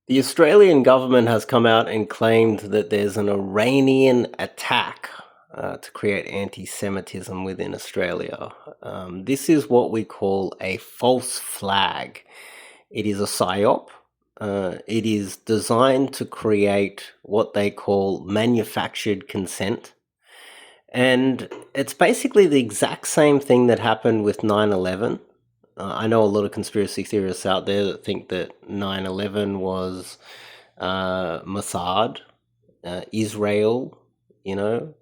The Australian government has come out and claimed that there's an Iranian attack to create anti Semitism within Australia. This is what we call a false flag. It is a PSYOP. It is designed to create what they call manufactured consent. And it's basically the exact same thing that happened with 9/11. I know a lot of conspiracy theorists out there that think that 9/11 was Mossad, Israel,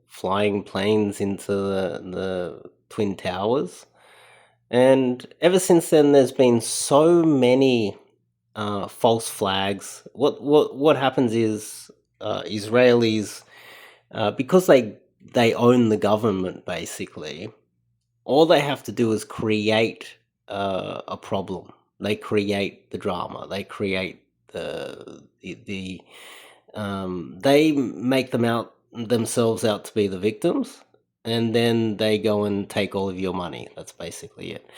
flying planes into the Twin Towers. And ever since then, there's been so many false flags. What happens is Israelis, because they own the government basically, all they have to do is create a problem. They create the drama. They create they make themselves out to be the victims, and then they go and take all of your money. That's basically it.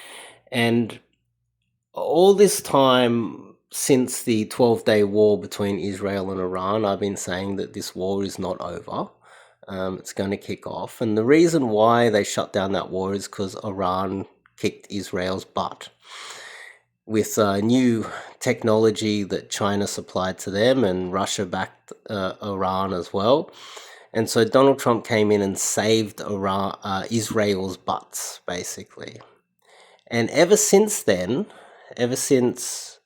And all this time since the 12-day war between Israel and Iran, I've been saying that this war is not over. It's going to kick off. And the reason why they shut down that war is because Iran kicked Israel's butt with new technology that China supplied to them, and Russia backed Iran as well. And so Donald Trump came in and saved Israel's butts, basically. And ever since then, ever since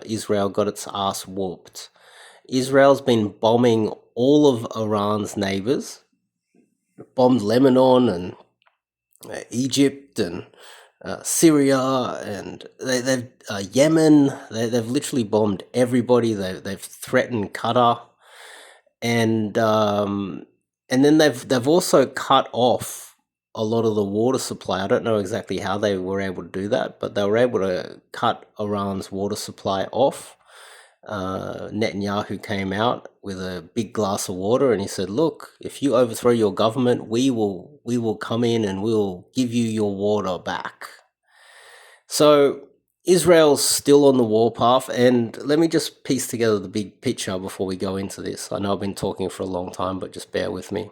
Israel got its ass whooped, Israel's been bombing all of Iran's neighbors, bombed Lebanon and Egypt and Syria, and they've Yemen. They've literally bombed everybody. They've threatened Qatar, and then they've also cut off a lot of the water supply. I don't know exactly how they were able to do that, but they were able to cut Iran's water supply off. Netanyahu came out with a big glass of water and he said, "Look, if you overthrow your government, we will come in and we'll give you your water back." So Israel's still on the warpath, and let me just piece together the big picture before we go into this. I know I've been talking for a long time, but just bear with me.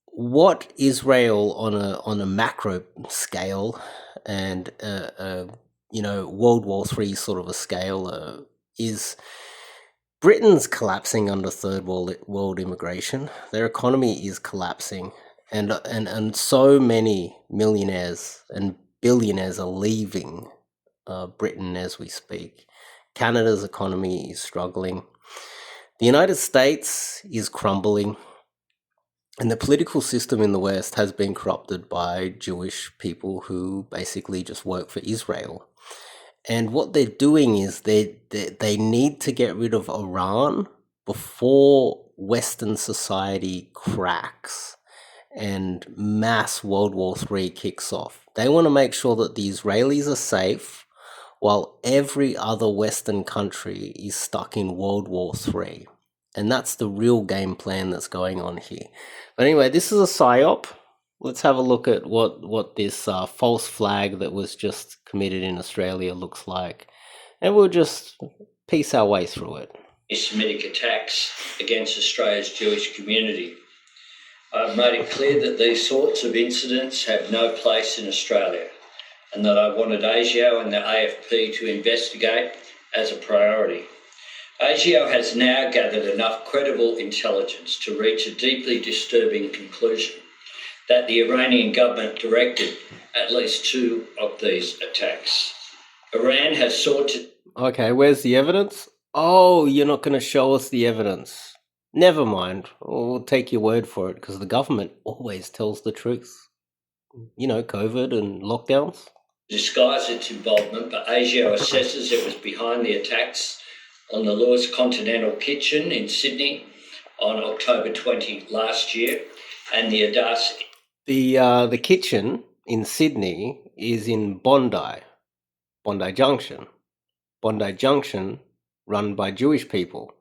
What Israel on a macro scale and World War III sort of a scale is Britain's collapsing under third world immigration. Their economy is collapsing, and so many millionaires and billionaires are leaving Britain as we speak. Canada's economy is struggling. The United States is crumbling. And the political system in the West has been corrupted by Jewish people who basically just work for Israel. And what they're doing is they need to get rid of Iran before Western society cracks and mass World War III kicks off. They want to make sure that the Israelis are safe while every other Western country is stuck in World War III. And that's the real game plan that's going on here. But anyway, this is a PSYOP. Let's have a look at what this false flag that was just committed in Australia looks like. And we'll just piece our way through it. Semitic attacks against Australia's Jewish community. I've made it clear that these sorts of incidents have no place in Australia, and that I wanted ASIO and the AFP to investigate as a priority. ASIO has now gathered enough credible intelligence to reach a deeply disturbing conclusion that the Iranian government directed at least 2 of these attacks. Iran has sought to... Okay, where's the evidence? Oh, you're not going to show us the evidence. Never mind. We'll take your word for it, because the government always tells the truth. COVID and lockdowns. Disguise its involvement, but ASIO assesses it was behind the attacks on the Lewis Continental Kitchen in Sydney on October 20 last year, and the Adas. The kitchen in Sydney is in Bondi Junction. Bondi Junction, run by Jewish people.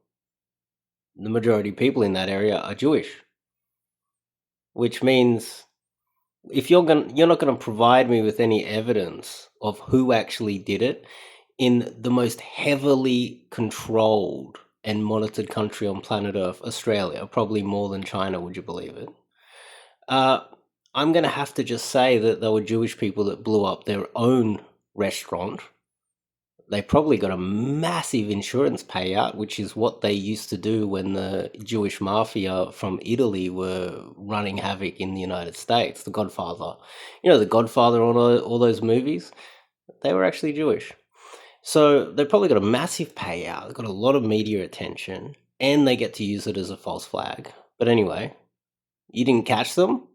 The majority of people in that area are Jewish, which means if you're not going to provide me with any evidence of who actually did it, in the most heavily controlled and monitored country on planet Earth, Australia, probably more than China, would you believe it? Uh, I'm going to have to just say that there were Jewish people that blew up their own restaurant. They probably got a massive insurance payout, which is what they used to do when the Jewish mafia from Italy were running havoc in the United States. The Godfather. The Godfather, all those movies, they were actually Jewish. So they probably got a massive payout, they got a lot of media attention, and they get to use it as a false flag. But anyway, you didn't catch them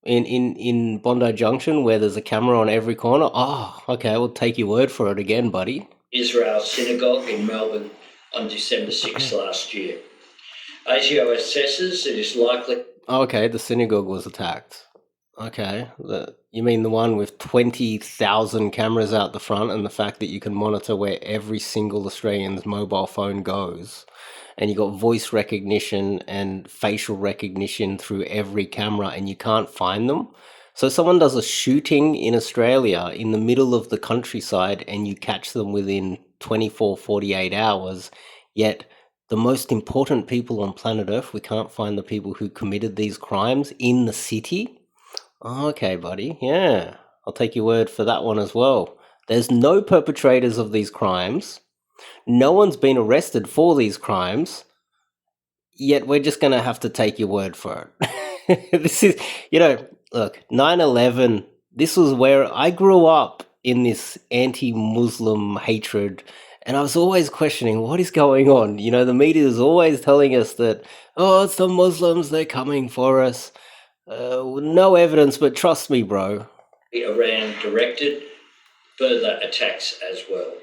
in Bondi Junction where there's a camera on every corner? Oh, okay, we'll take your word for it again, buddy. Israel Synagogue in Melbourne on December 6th last year. ASIO assesses it is likely... Okay, the synagogue was attacked. Okay, you mean the one with 20,000 cameras out the front and the fact that you can monitor where every single Australian's mobile phone goes, and you got voice recognition and facial recognition through every camera and you can't find them? So someone does a shooting in Australia in the middle of the countryside and you catch them within 24, 48 hours, yet the most important people on planet Earth, we can't find the people who committed these crimes in the city? Okay, buddy. Yeah, I'll take your word for that one as well. There's no perpetrators of these crimes. No one's been arrested for these crimes. Yet we're just going to have to take your word for it. This is, look, 9/11, this was where I grew up in this anti-Muslim hatred. And I was always questioning, what is going on? The media is always telling us that, oh, it's the Muslims, they're coming for us. No evidence, but trust me, bro. Iran directed further attacks as well.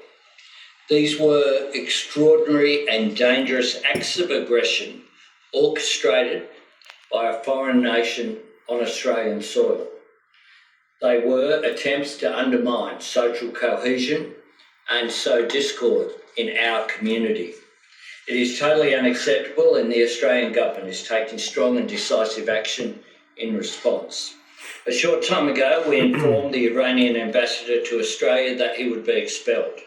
These were extraordinary and dangerous acts of aggression orchestrated by a foreign nation on Australian soil. They were attempts to undermine social cohesion and sow discord in our community. It is totally unacceptable, and the Australian government is taking strong and decisive action in response. A short time ago, we informed the Iranian ambassador to Australia that he would be expelled.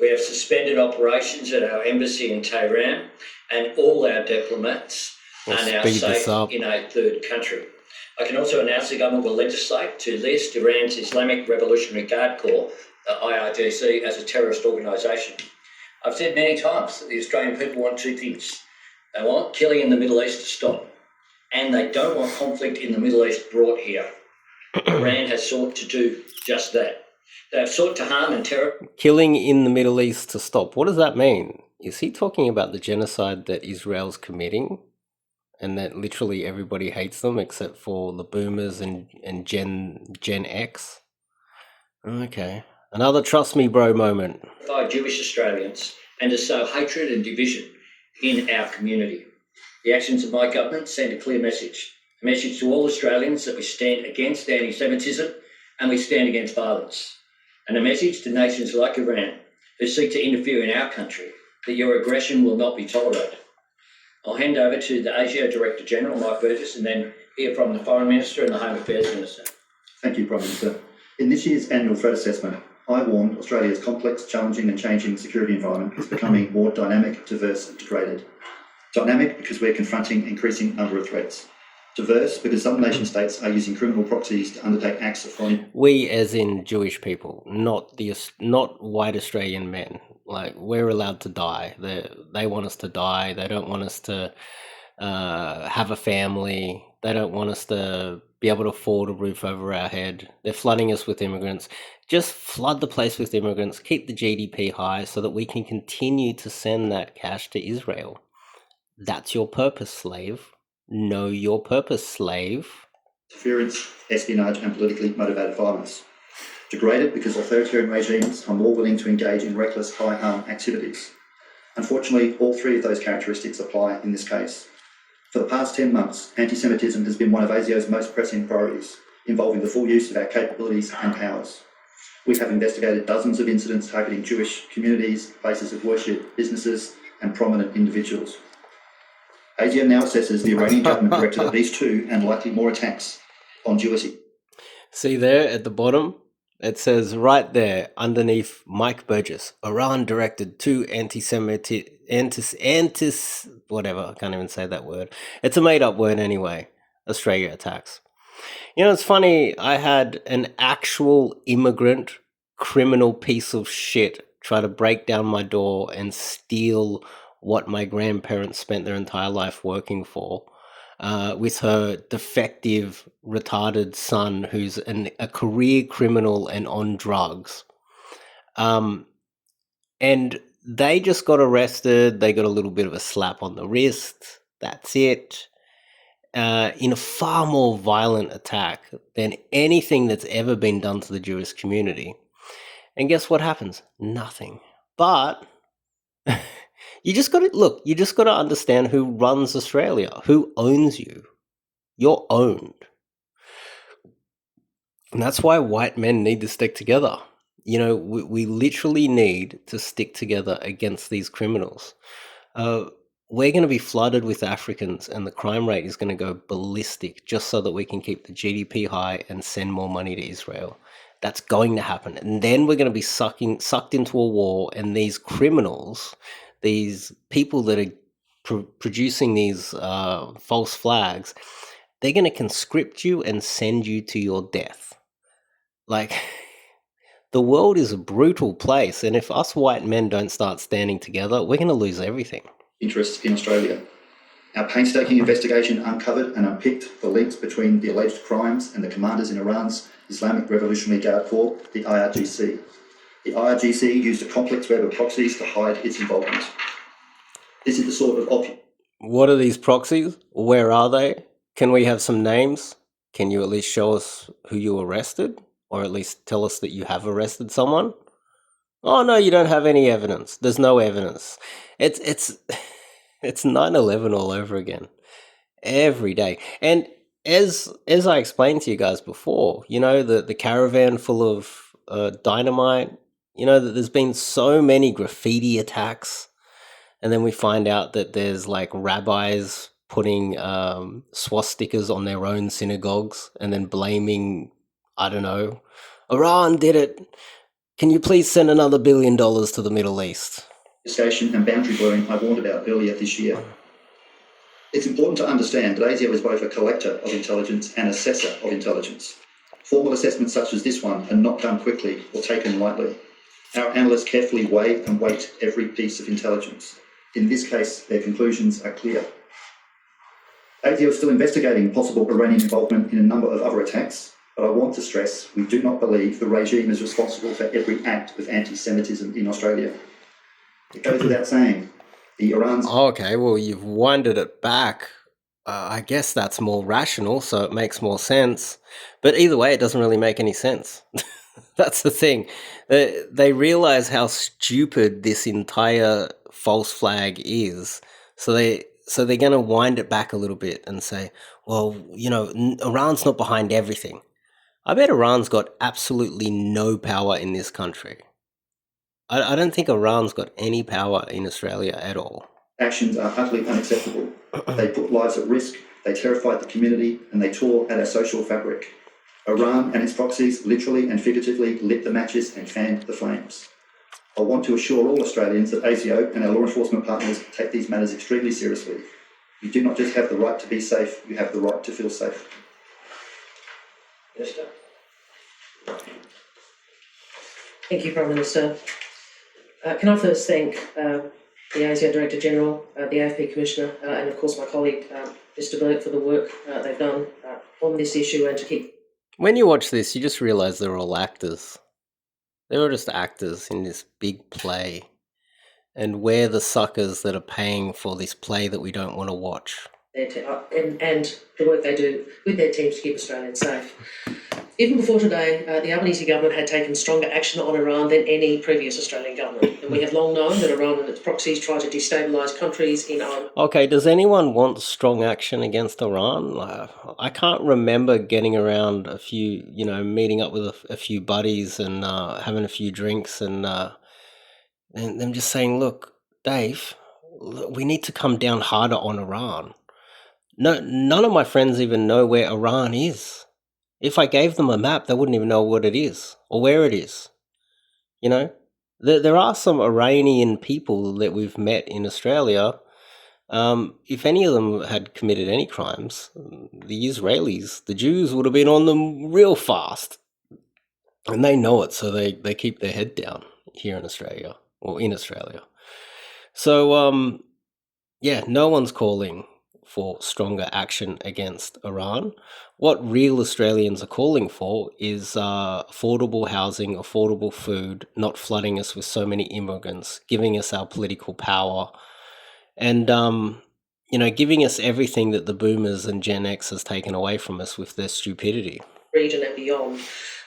We have suspended operations at our embassy in Tehran, and all our diplomats are now safe in a third country. I can also announce the government will legislate to list Iran's Islamic Revolutionary Guard Corps, the IRGC, as a terrorist organisation. I've said many times that the Australian people want two things. They want killing in the Middle East to stop, and they don't want conflict in the Middle East brought here. Iran has sought to do just that. They have sought to harm and terror. Killing in the Middle East to stop. What does that mean? Is he talking about the genocide that Israel's committing? And that literally everybody hates them except for the boomers and Gen X? Okay. Another trust me bro moment. By Jewish Australians and to sow hatred and division in our community. The actions of my government send a clear message. A message to all Australians that we stand against anti-Semitism and we stand against violence. And a message to nations like Iran who seek to interfere in our country that your aggression will not be tolerated. I'll hand over to the ASIO Director General, Mike Burgess, and then hear from the Foreign Minister and the Home Affairs Minister. Thank you, Prime Minister. In this year's annual threat assessment, I warned Australia's complex, challenging and changing security environment is becoming more dynamic, diverse and degraded. Dynamic because we're confronting an increasing number of threats. Diverse because some nation states are using criminal proxies to undertake acts of foreign... We as in Jewish people, not white Australian men. Like, we're allowed to die. They want us to die. They don't want us to have a family. They don't want us to be able to afford a roof over our head. They're flooding us with immigrants. Just flood the place with immigrants, keep the GDP high so that we can continue to send that cash to Israel. That's your purpose, slave. Know your purpose, slave. Interference, espionage and politically motivated violence. Degraded because authoritarian regimes are more willing to engage in reckless, high-harm activities. Unfortunately, all three of those characteristics apply in this case. For the past 10 months, anti-Semitism has been one of ASIO's most pressing priorities, involving the full use of our capabilities and powers. We have investigated dozens of incidents targeting Jewish communities, places of worship, businesses, and prominent individuals. ASIO now assesses the Iranian government directed at least 2 and likely more attacks on Jewry. See there at the bottom? It says right there underneath Mike Burgess, Iran directed two whatever, I can't even say that word. It's a made up word anyway. Australia attacks. You know, it's funny, I had an actual immigrant criminal piece of shit try to break down my door and steal what my grandparents spent their entire life working for. With her defective, retarded son, who's a career criminal and on drugs. And they just got arrested. They got a little bit of a slap on the wrist. That's it. In a far more violent attack than anything that's ever been done to the Jewish community. And guess what happens? Nothing. But you just got to understand who runs Australia, who owns you. You're owned. And that's why white men need to stick together. You know, we literally need to stick together against these criminals. We're going to be flooded with Africans, and the crime rate is going to go ballistic just so that we can keep the GDP high and send more money to Israel. That's going to happen. And then we're going to be sucked into a war, and these criminals, these people that are producing these false flags, they're going to conscript you and send you to your death. Like, the world is a brutal place, and if us white men don't start standing together, we're going to lose everything. Interests in Australia. Our painstaking investigation uncovered and unpicked the links between the alleged crimes and the commanders in Iran's Islamic Revolutionary Guard Corps, the IRGC. The IRGC used a complex web of proxies to hide its involvement. This is the sort of What are these proxies? Where are they? Can we have some names? Can you at least show us who you arrested? Or at least tell us that you have arrested someone? Oh no, you don't have any evidence. There's no evidence. It's 9/11 all over again. Every day. And as I explained to you guys before, you know, the caravan full of dynamite, you know, that there's been so many graffiti attacks, and then we find out that there's like rabbis putting swastikas on their own synagogues and then blaming, I don't know, Iran did it. Can you please send another $1 billion to the Middle East? Station and boundary blurring I warned about earlier this year. It's important to understand that ASIO is both a collector of intelligence and assessor of intelligence. Formal assessments such as this one are not done quickly or taken lightly. Our analysts carefully weigh and weight every piece of intelligence. In this case, their conclusions are clear. ASIO is still investigating possible Iranian involvement in a number of other attacks, but I want to stress we do not believe the regime is responsible for every act of anti-Semitism in Australia. It goes without saying, the Iran's... Okay, well, you've winded it back. I guess that's more rational, so it makes more sense. But either way, it doesn't really make any sense. That's the thing. They realize how stupid this entire false flag is, so they're going to wind it back a little bit and say, well, you know, Iran's not behind everything. I bet Iran's got absolutely no power in this country. I don't think Iran's got any power in Australia at all. Actions are utterly unacceptable. They put lives at risk, they terrified the community, and they tore at our social fabric. Iran and its proxies literally and figuratively lit the matches and fanned the flames. I want to assure all Australians that ASIO and our law enforcement partners take these matters extremely seriously. You do not just have the right to be safe, you have the right to feel safe. Minister. Thank you, Prime Minister. Can I first thank the ASIO Director General, the AFP Commissioner, and of course my colleague, Mr. Burke, for the work they've done on this issue and to keep... When you watch this, you just realise they're all actors. They're all just actors in this big play. And we're the suckers that are paying for this play that we don't want to watch. And the work they do with their teams to keep Australians safe. Even before today, the Albanese government had taken stronger action on Iran than any previous Australian government. And we have long known that Iran and its proxies try to destabilise countries in our... Okay, does anyone want strong action against Iran? I can't remember getting around a few, you know, meeting up with a few buddies and having a few drinks and them just saying, look, Dave, we need to come down harder on Iran. No, none of my friends even know where Iran is. If I gave them a map, they wouldn't even know what it is or where it is. You know, there are some Iranian people that we've met in Australia. If any of them had committed any crimes, the Israelis, the Jews would have been on them real fast. And they know it, so they keep their head down here in Australia, or in Australia. So, yeah, no one's calling for stronger action against Iran. What real Australians are calling for is affordable housing, affordable food, not flooding us with so many immigrants, giving us our political power, and giving us everything that the boomers and Gen X has taken away from us with their stupidity. Region and beyond.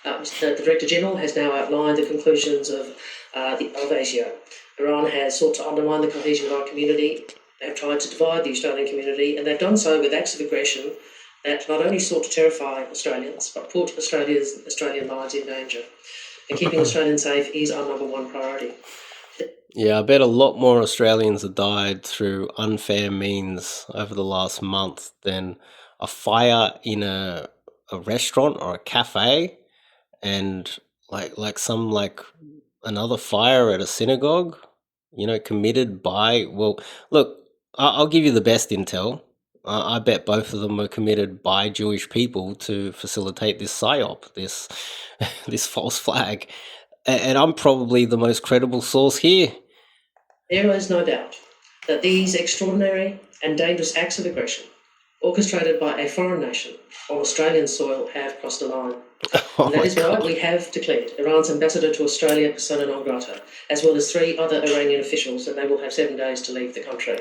The Director General has now outlined the conclusions of ASIO. Iran has sought to undermine the cohesion of our community. They have tried to divide the Australian community, and they've done so with acts of aggression that not only sought to terrify Australians, but put Australian lives in danger. And keeping Australians safe is our number one priority. Yeah, I bet a lot more Australians have died through unfair means over the last month than a fire in a restaurant or a cafe, and like another fire at a synagogue, committed by, well, look, I'll give you the best intel. I bet both of them were committed by Jewish people to facilitate this psyop, this this false flag, and I'm probably the most credible source here. There is no doubt that these extraordinary and dangerous acts of aggression, orchestrated by a foreign nation on Australian soil, have crossed the line. Oh And that my is why God. we have declared Iran's ambassador to Australia persona non grata, as well as 3 other Iranian officials, and they will have 7 days to leave the country.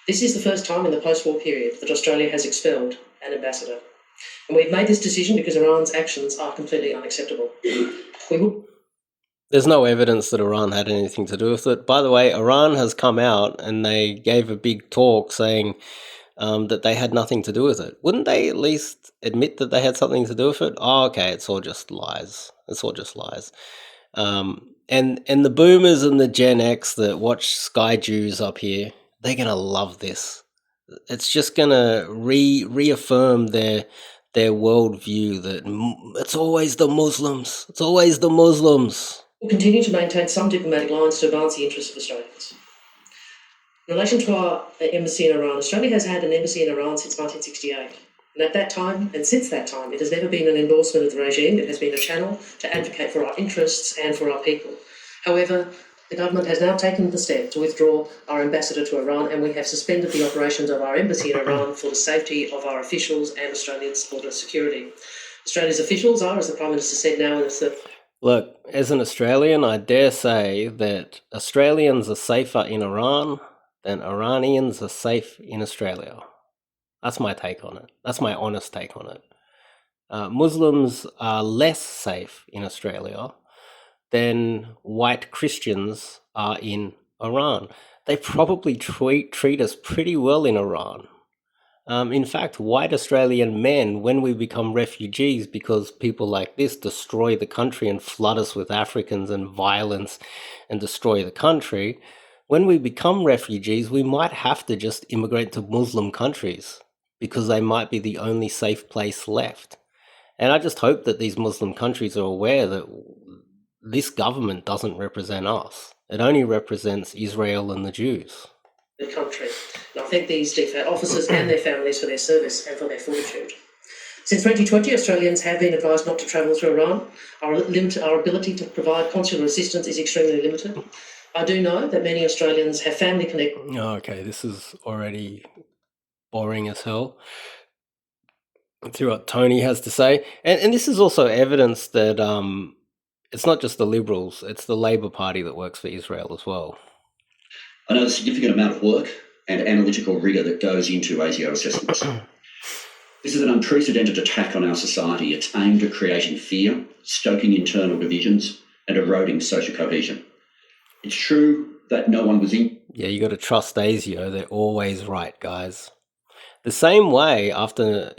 This is the first time in the post-war period that Australia has expelled an ambassador. And we've made this decision because Iran's actions are completely unacceptable. We will There's no evidence that Iran had anything to do with it. By the way, Iran has come out and they gave a big talk saying that they had nothing to do with it. Wouldn't they at least admit that they had something to do with it? Oh, okay, it's all just lies. It's all just lies. And the boomers and the Gen X that watch Sky Jews up here, they're gonna love this. It's just gonna reaffirm their worldview that it's always the Muslims. It's always the Muslims. continue to maintain some diplomatic lines to advance the interests of Australians. In relation to our embassy in Iran, Australia has had an embassy in Iran since 1968. And at that time, and since that time, it has never been an endorsement of the regime. It has been a channel to advocate for our interests and for our people. However, the government has now taken the step to withdraw our ambassador to Iran, and we have suspended the operations of our embassy in Iran for the safety of our officials and Australians' border security. Australia's officials are, as the Prime Minister said, now in a third. Look, as an Australian, I dare say that Australians are safer in Iran than Iranians are safe in Australia. That's my take on it. That's my honest take on it. Muslims are less safe in Australia than white Christians are in Iran. They probably treat us pretty well in Iran. In fact, white Australian men, when we become refugees because people like this destroy the country and flood us with Africans and violence and destroy the country, when we become refugees, we might have to just immigrate to Muslim countries because they might be the only safe place left. And I just hope that these Muslim countries are aware that this government doesn't represent us. It only represents Israel and the Jews. The country. And I thank these DFAT officers and their families for their service and for their fortitude. Since 2020, Australians have been advised not to travel through Iran. Our ability to provide consular assistance is extremely limited. I do know that many Australians have family connections. Okay, this is already boring as hell. Let's see what Tony has to say. And this is also evidence that it's not just the Liberals, it's the Labor Party that works for Israel as well. I know the significant amount of work and analytical rigour that goes into ASIO assessments. This is an unprecedented attack on our society. It's aimed at creating fear, stoking internal divisions, and eroding social cohesion. It's true that no one was in. Yeah, you got to trust ASIO. They're always right, guys. The same way after,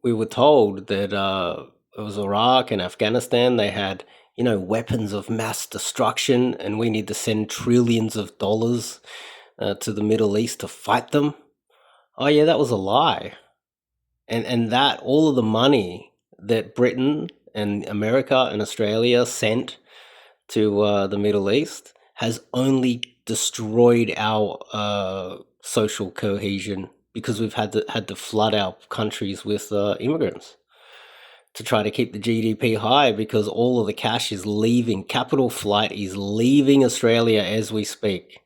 we were told that it was Iraq and Afghanistan, they had, weapons of mass destruction and we need to send trillions of dollars to the Middle East to fight them. Oh yeah, that was a lie. And that all of the money that Britain and America and Australia sent to the Middle East has only destroyed our social cohesion, because we've had to flood our countries with immigrants to try to keep the GDP high, because all of the cash is leaving. Capital flight is leaving Australia as we speak.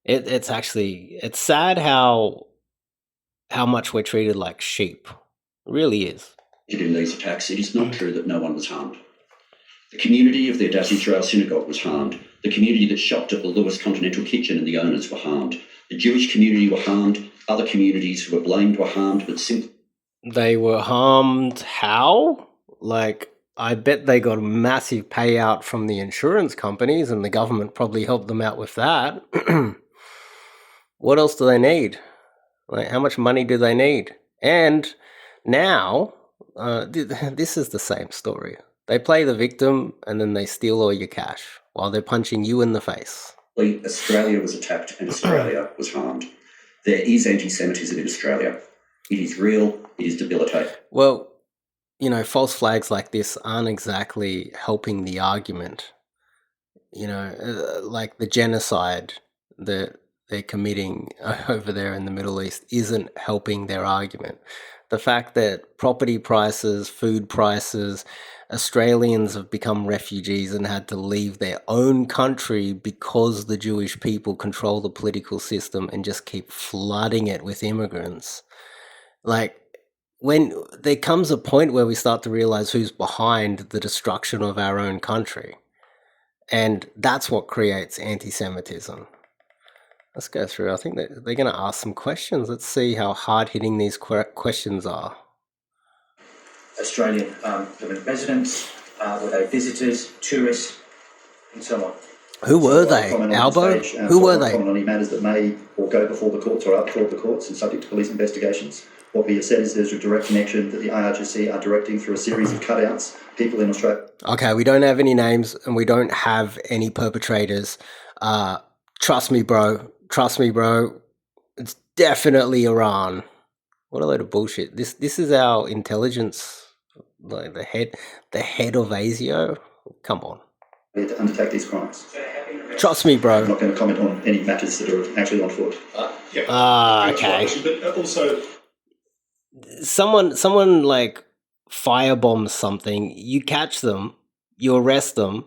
It's sad how much we're treated like sheep. It really is. In these attacks, it is not true that no one was harmed. The community of the Adass Israel Synagogue was harmed. The community that shopped at the Lewis Continental Kitchen and the owners were harmed. The Jewish community were harmed. Other communities who were blamed were harmed, but simply... They were harmed how? Like, I bet they got a massive payout from the insurance companies, and the government probably helped them out with that. What else do they need? Like, how much money do they need? And now, this is the same story. They play the victim, and then they steal all your cash while they're punching you in the face. Australia was attacked and Australia was harmed. There is anti-Semitism in Australia. It is real. It is debilitating. Well, false flags like this aren't exactly helping the argument. Like the genocide that they're committing over there in the Middle East isn't helping their argument. The fact that property prices, food prices, Australians have become refugees and had to leave their own country because the Jewish people control the political system and just keep flooding it with immigrants. Like, when there comes a point where we start to realize who's behind the destruction of our own country, and that's what creates anti-Semitism. Let's go through. I think that they're going to ask some questions. Let's see how hard-hitting these questions are. Australian permanent residents, were they visitors, tourists, and so on? Who were they, Albo? Who were they? On any matters that may or go before the courts or are before the courts and subject to police investigations. What we have said is there's a direct connection that the IRGC are directing through a series of cutouts people in Australia. Okay, we don't have any names and we don't have any perpetrators. Trust me, bro. It's definitely Iran. What a load of bullshit. This is our intelligence, like the head of ASIO. Come on. To undertake these crimes. Trust me, bro. I'm not going to comment on any matters that are actually on foot. Okay. But also, someone like firebombs something. You catch them, you arrest them,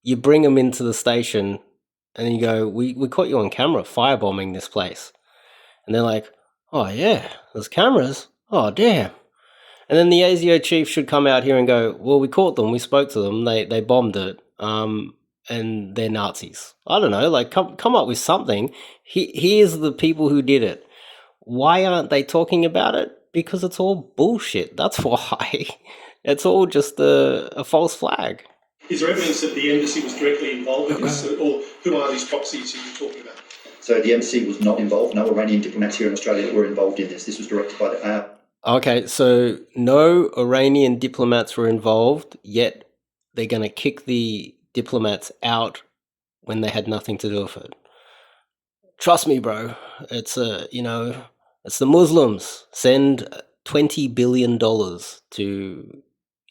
you bring them into the station, and then you go, "We caught you on camera firebombing this place," and they're like, "Oh yeah, there's cameras. Oh damn." And then the ASIO chief should come out here and go, "Well, we caught them. We spoke to them. They bombed it. And they're Nazis." I don't know. Like, come up with something. Here's the people who did it. Why aren't they talking about it? Because it's all bullshit. That's why. It's all just a false flag. is there evidence that the embassy was directly involved with this, or who are these proxies you're talking about? So the embassy was not involved. No Iranian diplomats here in Australia were involved in this. This was directed by the Okay, so no Iranian diplomats were involved, yet they're going to kick the diplomats out when they had nothing to do with it. Trust me, bro. It's it's the Muslims. Send $20 billion to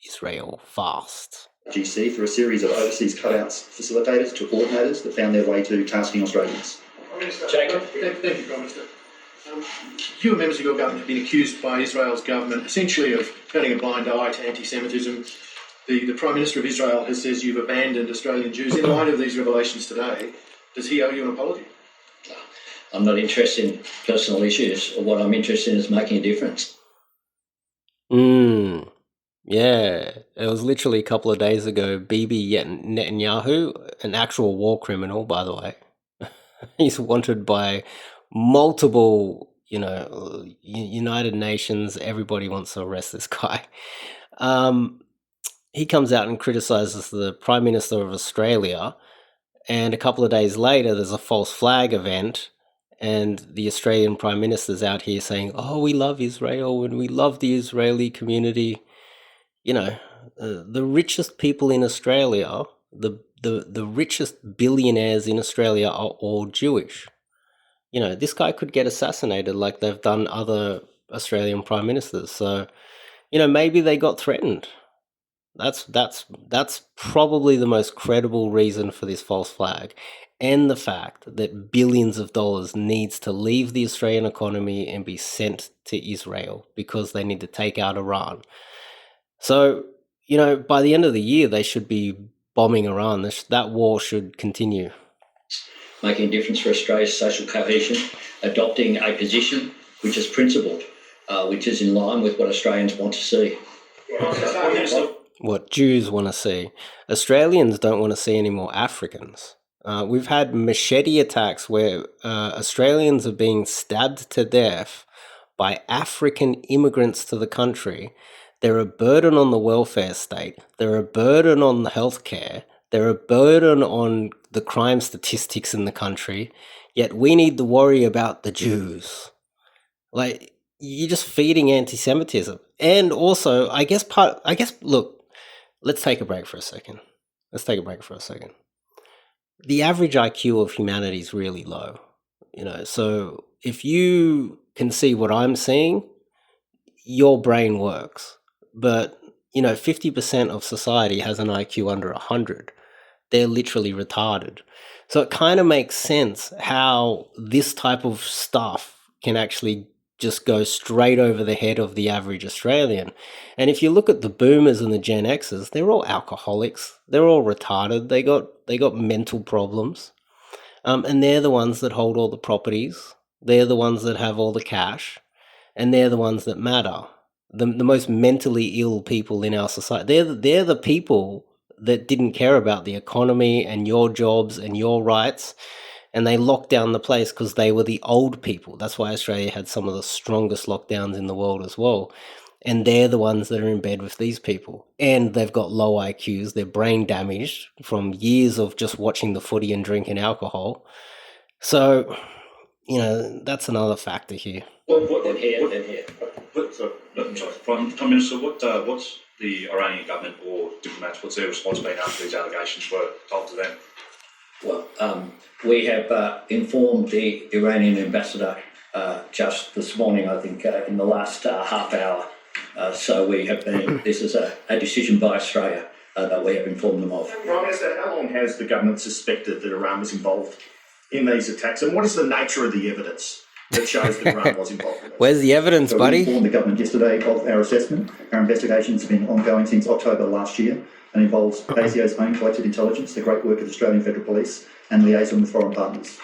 Israel fast. GC through a series of overseas cutouts, facilitators to coordinators that found their way to tasking Australians. Jacob. Thank you, Prime Minister. You and members of your government have been accused by Israel's government essentially of turning a blind eye to anti-Semitism. The Prime Minister of Israel has says you've abandoned Australian Jews. In light of these revelations today, does he owe you an apology? I'm not interested in personal issues. What I'm interested in is making a difference. Yeah, it was literally a couple of days ago. Bibi Netanyahu, an actual war criminal, by the way. He's wanted by multiple, United Nations. Everybody wants to arrest this guy. He comes out and criticizes the Prime Minister of Australia, and a couple of days later, there's a false flag event, and the Australian Prime Minister's out here saying, "Oh, we love Israel and we love the Israeli community." The richest people in Australia, the richest billionaires in Australia are all Jewish. This guy could get assassinated like they've done other Australian prime ministers. So, maybe they got threatened. That's probably the most credible reason for this false flag, and the fact that billions of dollars needs to leave the Australian economy and be sent to Israel because they need to take out Iran. So, by the end of the year, they should be bombing Iran. That war should continue. Making a difference for Australia's social cohesion, adopting a position which is principled, which is in line with what Australians want to see. What Jews want to see. Australians don't want to see any more Africans. We've had machete attacks where Australians are being stabbed to death by African immigrants to the country. They're a burden on the welfare state. They're a burden on the healthcare. They're a burden on the crime statistics in the country. Yet we need to worry about the Jews. Like, you're just feeding anti-Semitism. And also, look, let's take a break for a second. The average IQ of humanity is really low. So if you can see what I'm seeing, your brain works. But, 50% of society has an IQ under 100. They're literally retarded. So it kind of makes sense how this type of stuff can actually just go straight over the head of the average Australian. And if you look at the boomers and the Gen Xers, they're all alcoholics. They're all retarded. They got mental problems. And they're the ones that hold all the properties. They're the ones that have all the cash. And they're the ones that matter. The most mentally ill people in our society. They're the people that didn't care about the economy and your jobs and your rights. And they locked down the place because they were the old people. That's why Australia had some of the strongest lockdowns in the world as well. And they're the ones that are in bed with these people. And they've got low IQs. They're brain damaged from years of just watching the footy and drinking alcohol. So, that's another factor here. Then here. Prime Minister, what's the Iranian government or diplomats, what's their response been after these allegations were told to them? Well, we have informed the Iranian ambassador just this morning, I think, in the last half hour. So we have been, this is a decision by Australia that we have informed them of. Prime Minister, how long has the government suspected that Iran was involved in these attacks, and what is the nature of the evidence that shows that Iran was involved in this? Where's the evidence, So buddy? we informed the government yesterday of our assessment. Our investigations have been ongoing since October last year and involves ASIO's own collected intelligence, the great work of the Australian Federal Police, and liaison with foreign partners.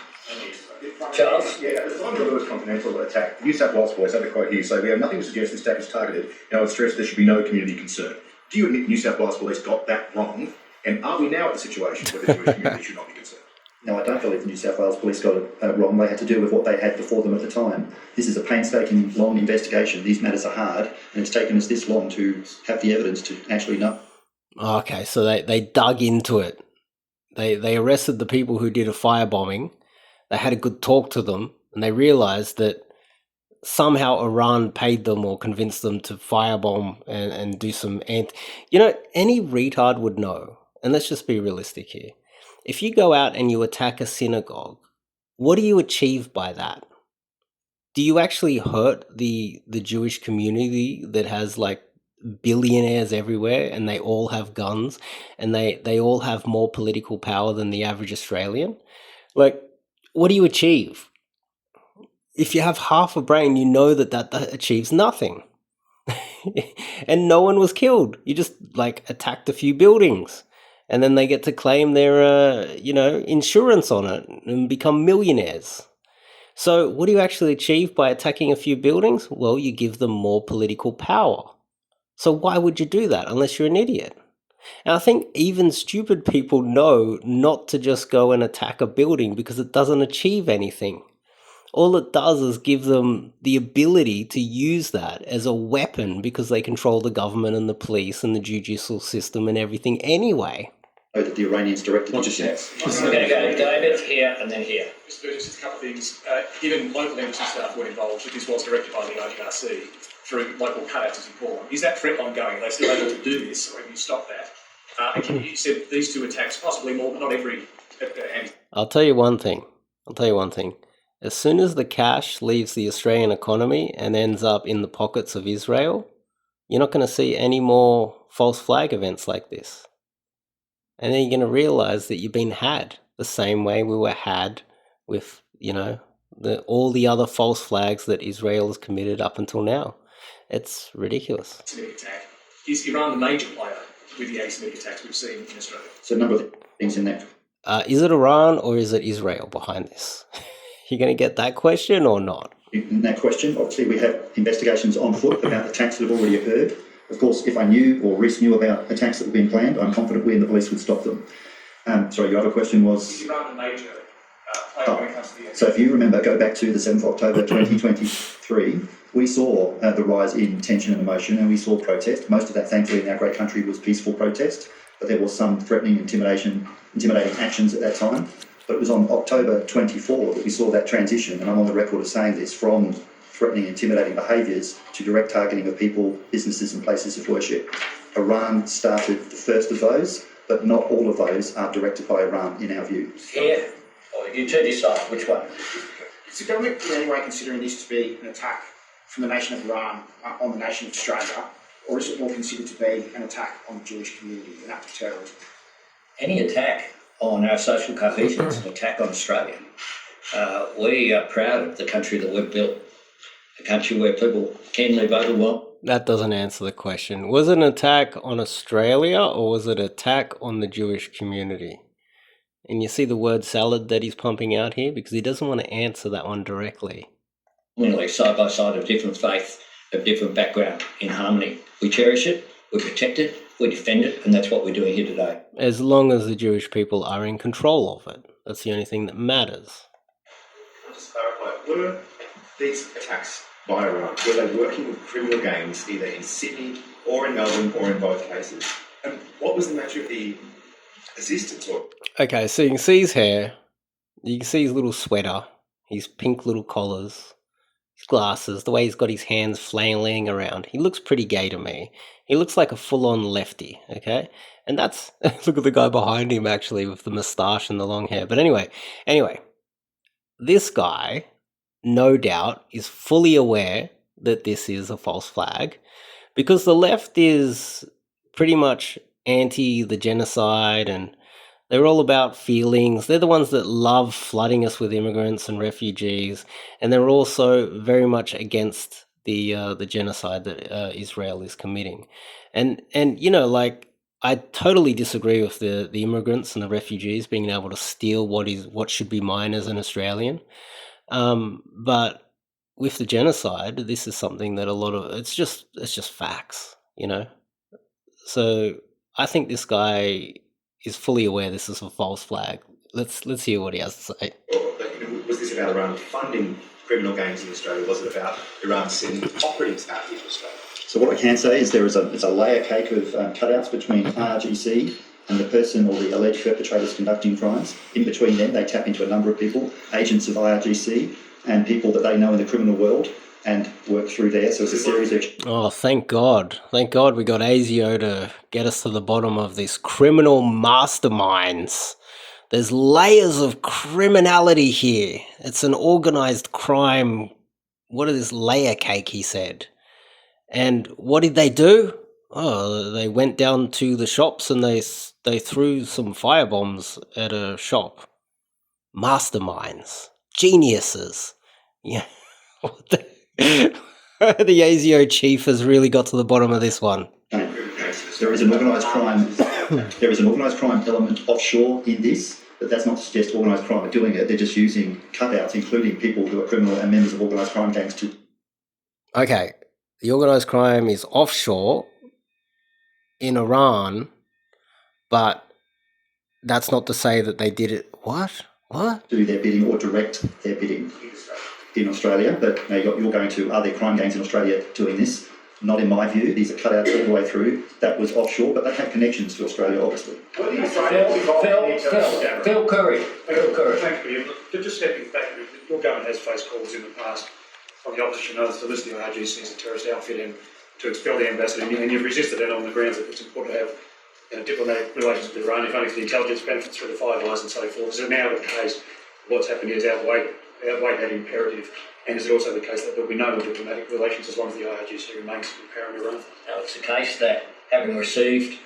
Charles? Yeah, at the time of the Lewis Continental attack, New South Wales Police, I have a quote here, say, "We have nothing to suggest this attack is targeted, and I would stress there should be no community concern." Do you admit New South Wales Police got that wrong? And are we now at the situation where the Jewish community should not be concerned? No, I don't believe the New South Wales Police got it wrong. They had to deal with what they had before them at the time. This is a painstaking, long investigation. These matters are hard, and it's taken us this long to have the evidence to actually know. Okay, so they dug into it. They arrested the people who did a firebombing. They had a good talk to them, and they realized that somehow Iran paid them or convinced them to firebomb and do some any retard would know. And let's just be realistic here. If you go out and you attack a synagogue, what do you achieve by that? Do you actually hurt the Jewish community that has like billionaires everywhere and they all have guns and they all have more political power than the average Australian? Like, what do you achieve? If you have half a brain, you know that achieves nothing. And no one was killed. You just attacked a few buildings. And then they get to claim their, insurance on it and become millionaires. So what do you actually achieve by attacking a few buildings? Well, you give them more political power. So why would you do that unless you're an idiot? And I think even stupid people know not to just go and attack a building because it doesn't achieve anything. All it does is give them the ability to use that as a weapon because they control the government and the police and the judicial system and everything anyway. That the Iranians directed We're going to go David here and then here. Mr. Burgess, just a couple of things. Given local embassy staff were involved, if this was directed by the IDRC through local cutouts, as you call them, is that threat ongoing? Are they still able to do this, or have you stopped that? And you said these two attacks, possibly more, but not every. I'll tell you one thing. As soon as the cash leaves the Australian economy and ends up in the pockets of Israel, you're not going to see any more false flag events like this. And then you're going to realize that you've been had the same way we were had with, all the other false flags that Israel has committed up until now. It's ridiculous. Asymmetric attack. Is Iran the major player with the asymmetric attacks we've seen in Australia? So a number of things in that. Is it Iran or is it Israel behind this? You're going to get that question or not? In that question, obviously we have investigations on foot about attacks that have already occurred. Of course, if I knew or Reece knew about attacks that were being planned, I'm confident we and the police would stop them. Sorry, your other question was... Is Iran a major player when it comes to the... So if you remember, go back to the 7th of October 2023, we saw the rise in tension and emotion, and we saw protest. Most of that, thankfully, in our great country was peaceful protest, but there was some threatening, intimidating actions at that time. But it was on October 24 that we saw that transition, and I'm on the record of saying this, from threatening, intimidating behaviours to direct targeting of people, businesses and places of worship. Iran started the first of those, but not all of those are directed by Iran in our view. Here, or you two decide which one. Is the government in any way considering this to be an attack from the nation of Iran on the nation of Australia, or is it more considered to be an attack on the Jewish community, an act of terrorism? Any attack on our social cohesion is an attack on Australia. We are proud of the country that we've built, a country where people can live over well. That doesn't answer the question. Was it an attack on Australia or was it an attack on the Jewish community? And you see the word salad that he's pumping out here because he doesn't want to answer that one directly. Side by side of different faith, of different background, in harmony. We cherish it, we protect it, we defend it, and that's what we're doing here today. As long as the Jewish people are in control of it. That's the only thing that matters. Can I just clarify, were these attacks by Iran, were they working with criminal gangs either in Sydney or in Melbourne or in both cases? And what was the nature of the assistance? Okay, so you can see his hair, you can see his little sweater, his pink little collars, his glasses, the way he's got his hands flailing around. He looks pretty gay to me. He looks like a full-on lefty, okay? And that's... look at the guy behind him, actually, with the moustache and the long hair. But anyway, this guy, no doubt, is fully aware that this is a false flag because the left is pretty much anti the genocide and they're all about feelings. They're the ones that love flooding us with immigrants and refugees, and they're also very much against the genocide that Israel is committing. And I totally disagree with the immigrants and the refugees being able to steal what should be mine as an Australian. But with the genocide, this is something that it's just facts, So I think this guy is fully aware this is a false flag. Let's hear what he has to say. Was this about Iran funding criminal gangs in Australia? Was it about Iran sending operatives out into Australia? So what I can say is there's a layer cake of cutouts between IRGC and the person or the alleged perpetrators conducting crimes. In between them, they tap into a number of people, agents of IRGC and people that they know in the criminal world, and work through there. So it's a series of... Oh, thank God. Thank God we got ASIO to get us to the bottom of this criminal masterminds. There's layers of criminality here. It's an organized crime. What is this layer cake, he said. And what did they do? Oh, they went down to the shops and they threw some firebombs at a shop. Masterminds. Geniuses. Yeah. What the... The ASIO chief has really got to the bottom of this one. There is an organised crime. There is an organised crime element offshore in this, but that's not to suggest organised crime are doing it. They're just using cutouts, including people who are criminal and members of organised crime gangs to... Okay, the organised crime is offshore in Iran, but that's not to say that they did it. What? Do their bidding or direct their bidding in Australia, but now you're going to, are there crime gangs in Australia doing this? Not in my view. These are cut out all the way through. That was offshore, but they have connections to Australia, obviously. Phil Curry. Thanks, William. Just stepping back, your government has faced calls in the past from the opposition and others to list the IRGC as a terrorist outfit and to expel the ambassador, and you've resisted that on the grounds that it's important to have diplomatic relations with Iran, if only for the intelligence benefits through the Five Eyes and so forth. So now the case, what's happened is outweighed outweigh that imperative? And is it also the case that there will be no more diplomatic relations as long as the IRGC remains in power in Iran? Now, it's the case that having received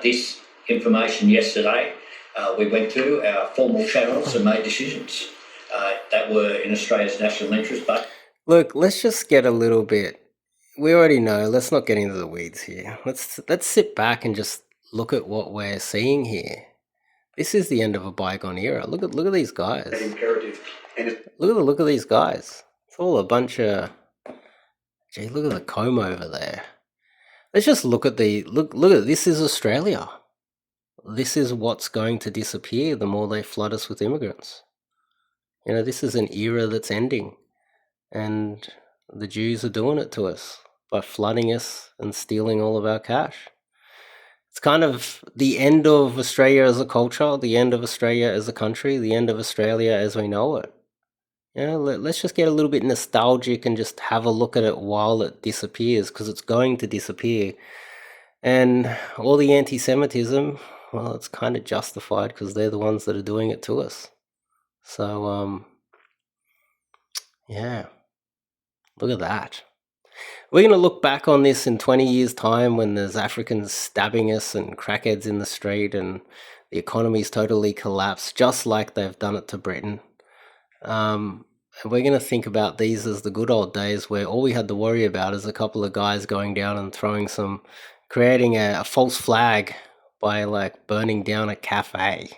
this information yesterday, we went to our formal channels and made decisions that were in Australia's national interest. But Look, let's just get a little bit. We already know. Let's not get into the weeds here. Let's sit back and just look at what we're seeing here. This is the end of a bygone era. Look at these guys. That imperative. And Look at these guys. It's all a bunch of. Gee, look at the comb over there. Let's just look at look at this is Australia. This is what's going to disappear the more they flood us with immigrants. You know, this is an era that's ending, and the Jews are doing it to us by flooding us and stealing all of our cash. It's kind of the end of Australia as a culture, the end of Australia as a country, the end of Australia as we know it. You know, let's just get a little bit nostalgic and just have a look at it while it disappears, because it's going to disappear. And all the anti-Semitism, well, it's kind of justified because they're the ones that are doing it to us. So, yeah, look at that. We're going to look back on this in 20 years' time when there's Africans stabbing us and crackheads in the street and the economy's totally collapsed, just like they've done it to Britain. And we're going to think about these as the good old days where all we had to worry about is a couple of guys going down and creating a false flag by like burning down a cafe.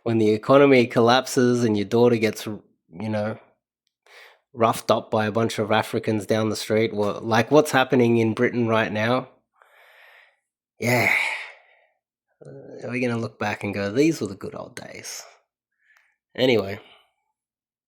When the economy collapses and your daughter gets, roughed up by a bunch of Africans down the street, like what's happening in Britain right now. Yeah. We're going to look back and go, these were the good old days. Anyway.